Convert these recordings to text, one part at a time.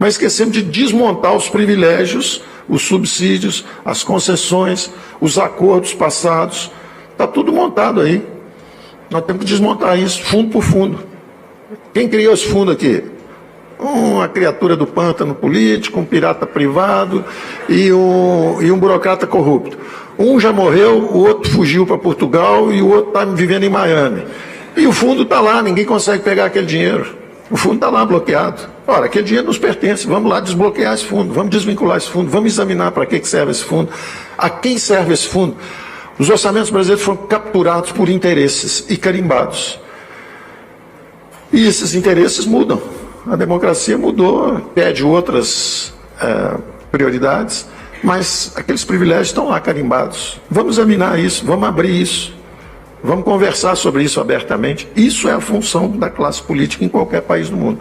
Mas esquecemos de desmontar os privilégios, os subsídios, as concessões, os acordos passados. Está tudo montado aí. Nós temos que desmontar isso, fundo por fundo. Quem criou esse fundo aqui? Uma criatura do pântano político, um pirata privado e um burocrata corrupto. Um já morreu, o outro fugiu para Portugal e o outro está vivendo em Miami. E o fundo está lá, ninguém consegue pegar aquele dinheiro. O fundo está lá bloqueado. Ora, aquele dinheiro nos pertence, vamos lá desbloquear esse fundo, vamos desvincular esse fundo, vamos examinar para que serve esse fundo, a quem serve esse fundo. Os orçamentos brasileiros foram capturados por interesses e carimbados. E esses interesses mudam. A democracia mudou, pede outras prioridades, mas aqueles privilégios estão lá carimbados. Vamos examinar isso, vamos abrir isso, vamos conversar sobre isso abertamente. Isso é a função da classe política em qualquer país do mundo.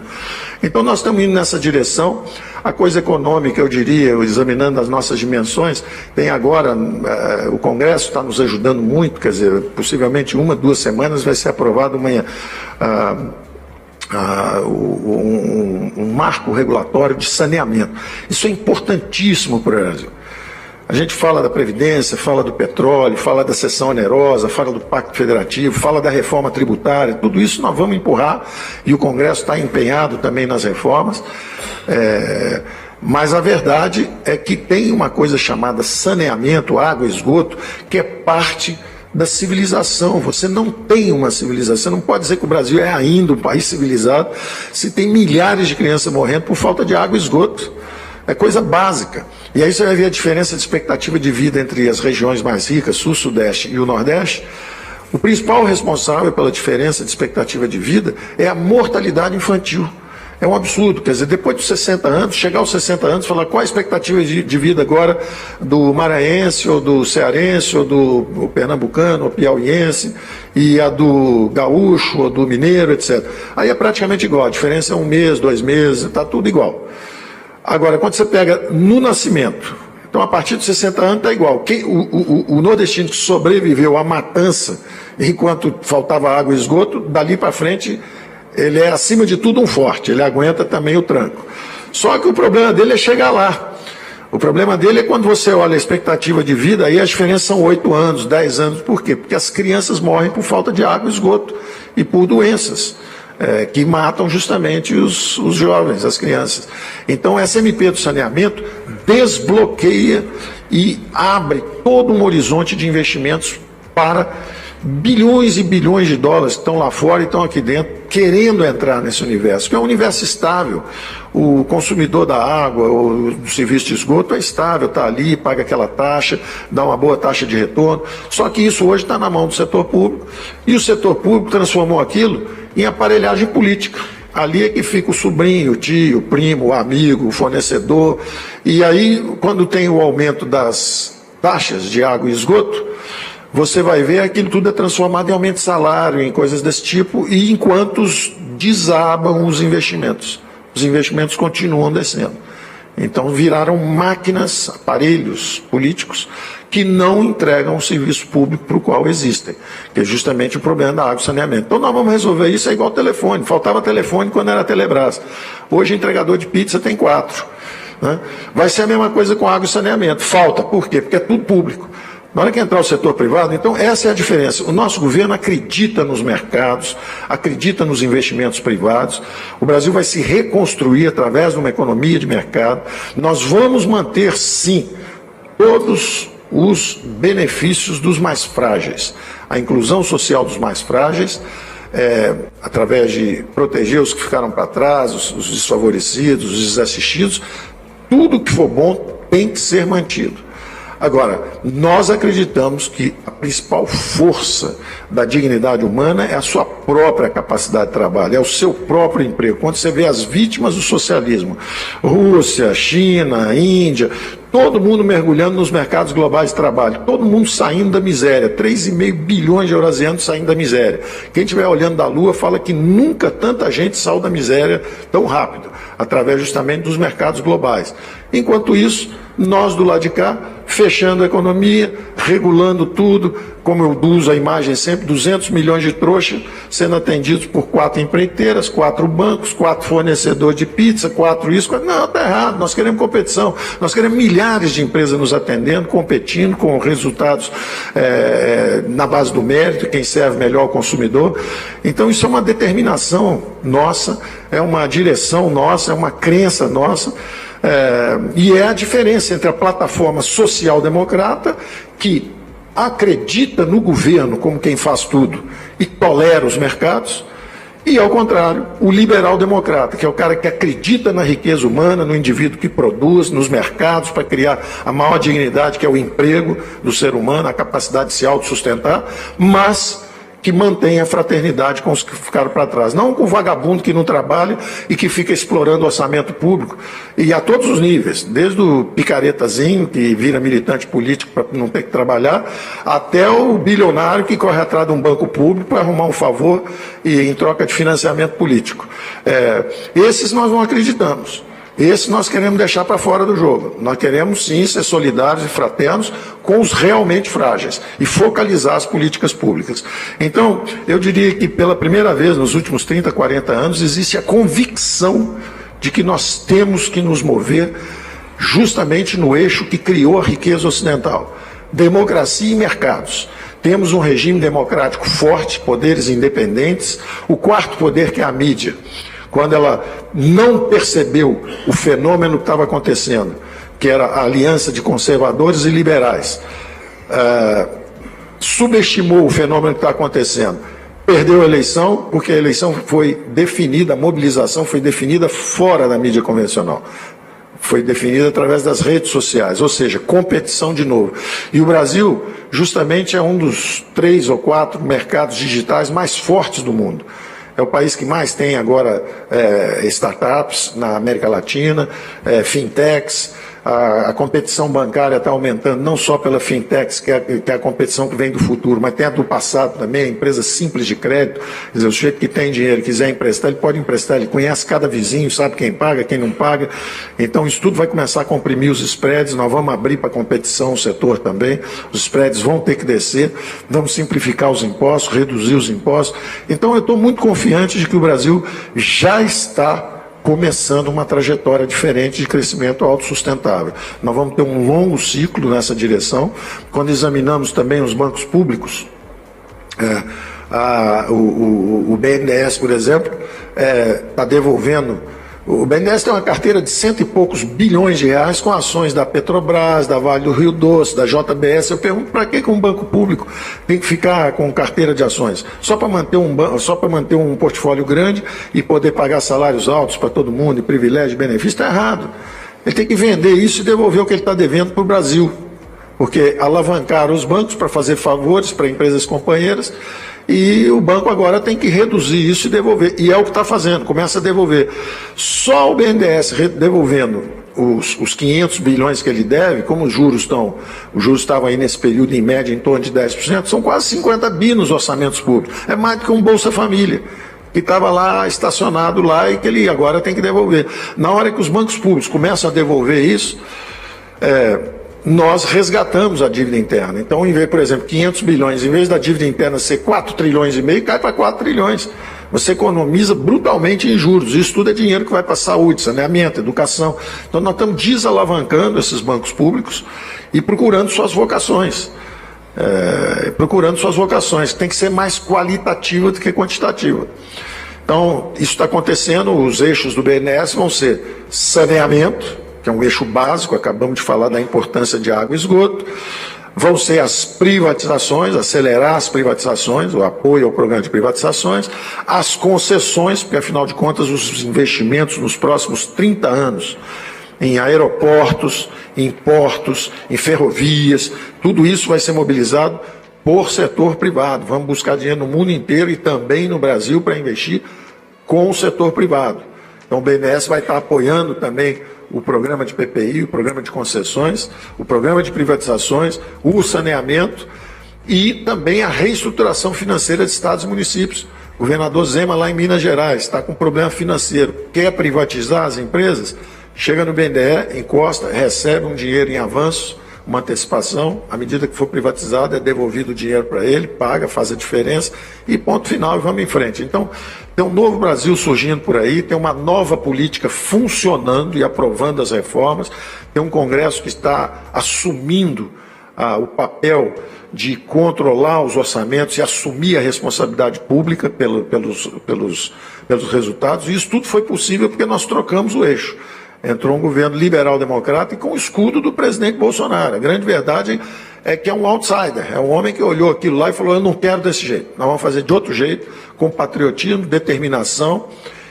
Então nós estamos indo nessa direção. A coisa econômica, eu diria, examinando as nossas dimensões, tem agora, o Congresso está nos ajudando muito, quer dizer, possivelmente 1, 2 semanas vai ser aprovado um marco regulatório de saneamento. Isso é importantíssimo para o Brasil. A gente fala da Previdência, fala do petróleo, fala da cessão onerosa, fala do Pacto Federativo, fala da reforma tributária, tudo isso nós vamos empurrar e o Congresso está empenhado também nas reformas. Mas a verdade é que tem uma coisa chamada saneamento, água, esgoto, que é parte da civilização. Você não tem uma civilização, você não pode dizer que o Brasil é ainda um país civilizado se tem milhares de crianças morrendo por falta de água e esgoto. É coisa básica. E aí você vai ver a diferença de expectativa de vida entre as regiões mais ricas, Sul, Sudeste e o Nordeste. O principal responsável pela diferença de expectativa de vida é a mortalidade infantil. É um absurdo, quer dizer, depois dos 60 anos, chegar aos 60 anos, falar qual a expectativa de vida agora do maranhense, ou do cearense, ou do pernambucano, ou piauiense, e a do gaúcho, ou do mineiro, etc. Aí é praticamente igual, a diferença é 1 mês, 2 meses, está tudo igual. Agora, quando você pega no nascimento, então a partir dos 60 anos está igual. O nordestino que sobreviveu à matança enquanto faltava água e esgoto, dali para frente ele é acima de tudo um forte, ele aguenta também o tranco. Só que o problema dele é chegar lá. O problema dele é quando você olha a expectativa de vida, aí as diferenças são 8 anos, 10 anos. Por quê? Porque as crianças morrem por falta de água e esgoto e por doenças. Que matam justamente os jovens, as crianças. Então, essa MP do saneamento desbloqueia e abre todo um horizonte de investimentos para bilhões e bilhões de dólares que estão lá fora e estão aqui dentro, querendo entrar nesse universo, que é um universo estável. O consumidor da água, ou do serviço de esgoto é estável, está ali, paga aquela taxa, dá uma boa taxa de retorno. Só que isso hoje está na mão do setor público, e o setor público transformou aquilo em aparelhagem política. Ali é que fica o sobrinho, o tio, o primo, o amigo, o fornecedor. E aí, quando tem o aumento das taxas de água e esgoto, você vai ver aquilo tudo é transformado em aumento de salário, em coisas desse tipo, e enquanto desabam os investimentos continuam descendo. Então viraram máquinas, aparelhos políticos que não entregam o serviço público para o qual existem, que é justamente o problema da água e saneamento. Então nós vamos resolver isso, é igual telefone. Faltava telefone quando era Telebrás. Hoje entregador de pizza tem 4. Né? Vai ser a mesma coisa com água e saneamento. Falta, por quê? Porque é tudo público. Na hora que entrar o setor privado, então essa é a diferença. O nosso governo acredita nos mercados, acredita nos investimentos privados. O Brasil vai se reconstruir através de uma economia de mercado. Nós vamos manter, sim, todos os benefícios dos mais frágeis. A inclusão social dos mais frágeis, através de proteger os que ficaram para trás, os desfavorecidos, os desassistidos. Tudo que for bom tem que ser mantido. Agora, nós acreditamos que a principal força da dignidade humana é a sua própria capacidade de trabalho, é o seu próprio emprego. Quando você vê as vítimas do socialismo, Rússia, China, Índia, todo mundo mergulhando nos mercados globais de trabalho, todo mundo saindo da miséria, 3,5 bilhões de eurasianos saindo da miséria. Quem estiver olhando da Lua fala que nunca tanta gente saiu da miséria tão rápido, através justamente dos mercados globais. Enquanto isso, nós do lado de cá, fechando a economia, regulando tudo, como eu uso a imagem sempre, 200 milhões de trouxas sendo atendidos por 4 empreiteiras, 4 bancos, 4 fornecedores de pizza, 4 isso, 4... Não, está errado, nós queremos competição, nós queremos milhares de empresas nos atendendo, competindo com resultados na base do mérito, quem serve melhor ao consumidor. Então isso é uma determinação nossa, é uma direção nossa, é uma crença nossa, e é a diferença entre a plataforma social-democrata, que acredita no governo como quem faz tudo e tolera os mercados, e, ao contrário, o liberal-democrata, que é o cara que acredita na riqueza humana, no indivíduo que produz, nos mercados, para criar a maior dignidade, que é o emprego do ser humano, a capacidade de se autossustentar, mas que mantém a fraternidade com os que ficaram para trás. Não com o vagabundo que não trabalha e que fica explorando o orçamento público, e a todos os níveis, desde o picaretazinho, que vira militante político para não ter que trabalhar, até o bilionário que corre atrás de um banco público para arrumar um favor e em troca de financiamento político. Esses nós não acreditamos. Esse nós queremos deixar para fora do jogo. Nós queremos, sim, ser solidários e fraternos com os realmente frágeis e focalizar as políticas públicas. Então, eu diria que pela primeira vez nos últimos 30, 40 anos, existe a convicção de que nós temos que nos mover justamente no eixo que criou a riqueza ocidental: democracia e mercados. Temos um regime democrático forte, poderes independentes, o quarto poder, que é a mídia, quando ela não percebeu o fenômeno que estava acontecendo, que era a aliança de conservadores e liberais, subestimou o fenômeno que está acontecendo, perdeu a eleição, porque a eleição foi definida, a mobilização foi definida fora da mídia convencional. Foi definida através das redes sociais, ou seja, competição de novo. E o Brasil, justamente, é um dos 3 ou 4 mercados digitais mais fortes do mundo. É o país que mais tem agora startups na América Latina, fintechs. A competição bancária está aumentando, não só pela fintechs, que é a competição que vem do futuro, mas tem a do passado também, a empresa simples de crédito. Quer dizer, o sujeito que tem dinheiro e quiser emprestar, ele pode emprestar, ele conhece cada vizinho, sabe quem paga, quem não paga. Então isso tudo vai começar a comprimir os spreads, nós vamos abrir para a competição o setor também, os spreads vão ter que descer, vamos simplificar os impostos, reduzir os impostos. Então eu estou muito confiante de que o Brasil já está começando uma trajetória diferente de crescimento autossustentável. Nós vamos ter um longo ciclo nessa direção. Quando examinamos também os bancos públicos, o BNDES, por exemplo, está devolvendo. O BNDES tem uma carteira de 100 e poucos bilhões de reais com ações da Petrobras, da Vale do Rio Doce, da JBS. Eu pergunto, para que um banco público tem que ficar com carteira de ações? Só para manter um portfólio grande e poder pagar salários altos para todo mundo, e privilégio, benefício? Está errado. Ele tem que vender isso e devolver o que ele está devendo para o Brasil. Porque alavancaram os bancos para fazer favores para empresas companheiras, e o banco agora tem que reduzir isso e devolver. E é o que está fazendo, começa a devolver. Só o BNDES devolvendo os 500 bilhões que ele deve, como os juros estavam aí nesse período em média em torno de 10%, são quase 50 bi nos orçamentos públicos. É mais do que um Bolsa Família, que estava lá, estacionado lá, e que ele agora tem que devolver. Na hora que os bancos públicos começam a devolver isso, nós resgatamos a dívida interna. Então, em vez, por exemplo, 500 bilhões, em vez da dívida interna ser 4 trilhões e meio, cai para 4 trilhões. Você economiza brutalmente em juros. Isso tudo é dinheiro que vai para saúde, saneamento, educação. Então, nós estamos desalavancando esses bancos públicos e procurando suas vocações. Que tem que ser mais qualitativa do que quantitativa. Então, isso está acontecendo. Os eixos do BNDES vão ser saneamento, que é um eixo básico, acabamos de falar da importância de água e esgoto. Vão ser as privatizações, acelerar as privatizações, o apoio ao programa de privatizações, as concessões, porque afinal de contas os investimentos nos próximos 30 anos em aeroportos, em portos, em ferrovias, tudo isso vai ser mobilizado por setor privado. Vamos buscar dinheiro no mundo inteiro e também no Brasil para investir com o setor privado. Então o BNDES vai estar apoiando também o programa de PPI, o programa de concessões, o programa de privatizações, o saneamento e também a reestruturação financeira de estados e municípios. O governador Zema, lá em Minas Gerais, está com problema financeiro, quer privatizar as empresas, chega no BNDE, encosta, recebe um dinheiro em avanço, uma antecipação, à medida que for privatizado é devolvido o dinheiro para ele, paga, faz a diferença e ponto final e vamos em frente. Então, tem um novo Brasil surgindo por aí, tem uma nova política funcionando e aprovando as reformas, tem um Congresso que está assumindo o papel de controlar os orçamentos e assumir a responsabilidade pública pelos resultados, e isso tudo foi possível porque nós trocamos o eixo. Entrou um governo liberal-democrata e com o escudo do presidente Bolsonaro. A grande verdade é que é um outsider, é um homem que olhou aquilo lá e falou: eu não quero desse jeito, nós vamos fazer de outro jeito, com patriotismo, determinação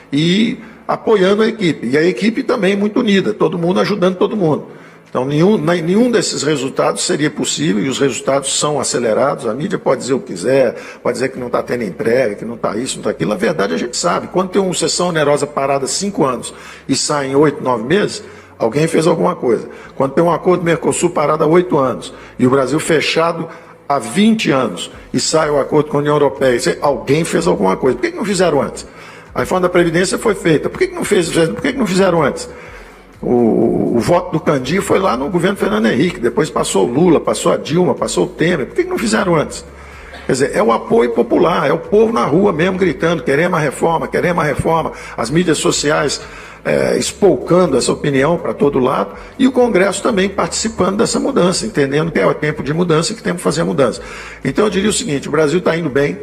e apoiando a equipe. E a equipe também muito unida, todo mundo ajudando todo mundo. Então, nenhum desses resultados seria possível, e os resultados são acelerados. A mídia pode dizer o que quiser, pode dizer que não está tendo entrega, que não está isso, não está aquilo. Na verdade, a gente sabe. Quando tem uma sessão onerosa parada 5 anos e sai em 8, 9 meses, alguém fez alguma coisa. Quando tem um acordo Mercosul parado há 8 anos e o Brasil fechado há 20 anos e sai o acordo com a União Europeia, alguém fez alguma coisa. Por que não fizeram antes? A reforma da Previdência foi feita. Por que não fizeram antes? O voto do Candir foi lá no governo Fernando Henrique, depois passou o Lula, passou a Dilma, passou o Temer. Por que não fizeram antes? Quer dizer, é o apoio popular, é o povo na rua mesmo gritando: queremos a reforma, queremos a reforma. As mídias sociais espolcando essa opinião para todo lado, e o Congresso também participando dessa mudança, entendendo que é o tempo de mudança e que temos que fazer a mudança. Então eu diria o seguinte: o Brasil está indo bem.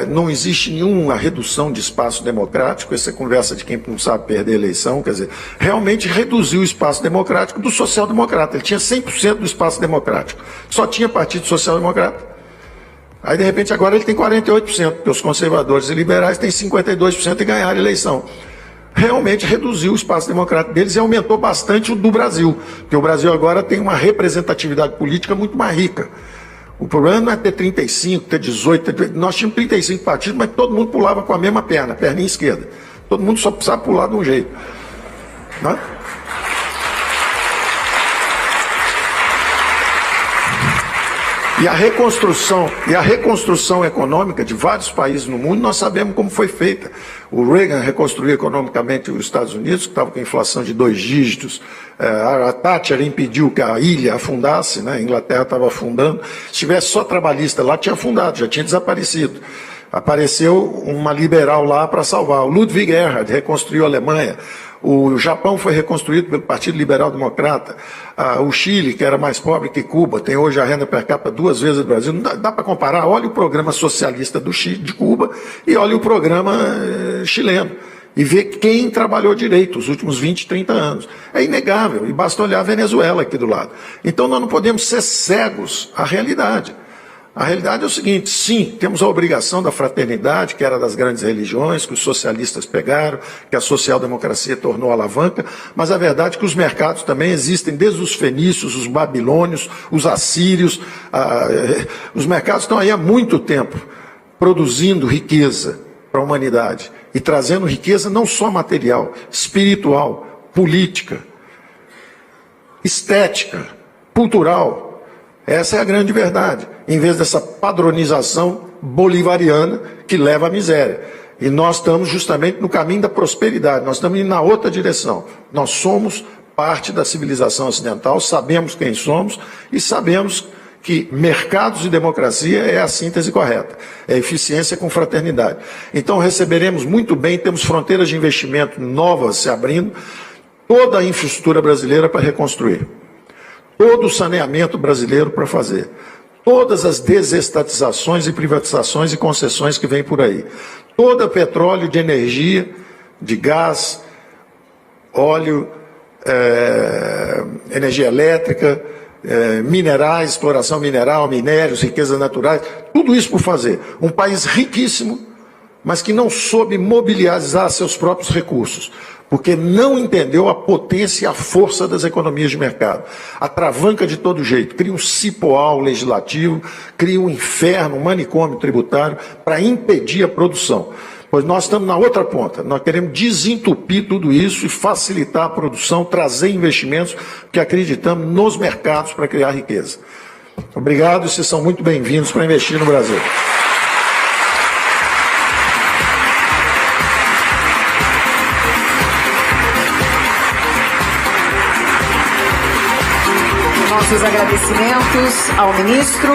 Não existe nenhuma redução de espaço democrático. Essa conversa de quem não sabe perder a eleição, quer dizer, realmente reduziu o espaço democrático do social-democrata. Ele tinha 100% do espaço democrático, só tinha Partido Social-Democrata. Aí, de repente, agora ele tem 48%, porque os conservadores e liberais têm 52% e ganharam a eleição. Realmente reduziu o espaço democrático deles e aumentou bastante o do Brasil, porque o Brasil agora tem uma representatividade política muito mais rica. O problema não é ter 35, ter 18, nós tínhamos 35 partidos, mas todo mundo pulava com a mesma perna, perninha esquerda. Todo mundo só precisava pular de um jeito. Né? E a reconstrução econômica de vários países no mundo, nós sabemos como foi feita. O Reagan reconstruiu economicamente os Estados Unidos, que estava com inflação de 2 dígitos. A Thatcher impediu que a ilha afundasse, né? A Inglaterra estava afundando. Se tivesse só trabalhista lá, tinha afundado, já tinha desaparecido. Apareceu uma liberal lá para salvar. O Ludwig Erhard reconstruiu a Alemanha. O Japão foi reconstruído pelo Partido Liberal Democrata. O Chile, que era mais pobre que Cuba, tem hoje a renda per capita 2 vezes do Brasil. Não dá para comparar. Olha o programa socialista do Chile, de Cuba, e olha o programa chileno. E vê quem trabalhou direito os últimos 20, 30 anos. É inegável. E basta olhar a Venezuela aqui do lado. Então nós não podemos ser cegos à realidade. A realidade é o seguinte: sim, temos a obrigação da fraternidade, que era das grandes religiões, que os socialistas pegaram, que a social-democracia tornou alavanca, mas a verdade é que os mercados também existem desde os fenícios, os babilônios, os assírios. Os mercados estão aí há muito tempo, produzindo riqueza para a humanidade e trazendo riqueza não só material, espiritual, política, estética, cultural. Essa é a grande verdade, em vez dessa padronização bolivariana que leva à miséria. E nós estamos justamente no caminho da prosperidade, nós estamos indo na outra direção. Nós somos parte da civilização ocidental, sabemos quem somos e sabemos que mercados e democracia é a síntese correta, é eficiência com fraternidade. Então receberemos muito bem, temos fronteiras de investimento novas se abrindo, toda a infraestrutura brasileira para reconstruir. Todo o saneamento brasileiro para fazer, todas as desestatizações e privatizações e concessões que vêm por aí, todo o petróleo de energia, de gás, óleo, energia elétrica, minerais, exploração mineral, minérios, riquezas naturais, tudo isso por fazer. Um país riquíssimo, mas que não soube mobilizar seus próprios recursos, porque não entendeu a potência e a força das economias de mercado. Atravanca de todo jeito, cria um cipoal legislativo, cria um inferno, um manicômio tributário para impedir a produção. Pois nós estamos na outra ponta, nós queremos desentupir tudo isso e facilitar a produção, trazer investimentos, porque acreditamos nos mercados para criar riqueza. Obrigado, vocês são muito bem-vindos para investir no Brasil. nossos agradecimentos ao ministro.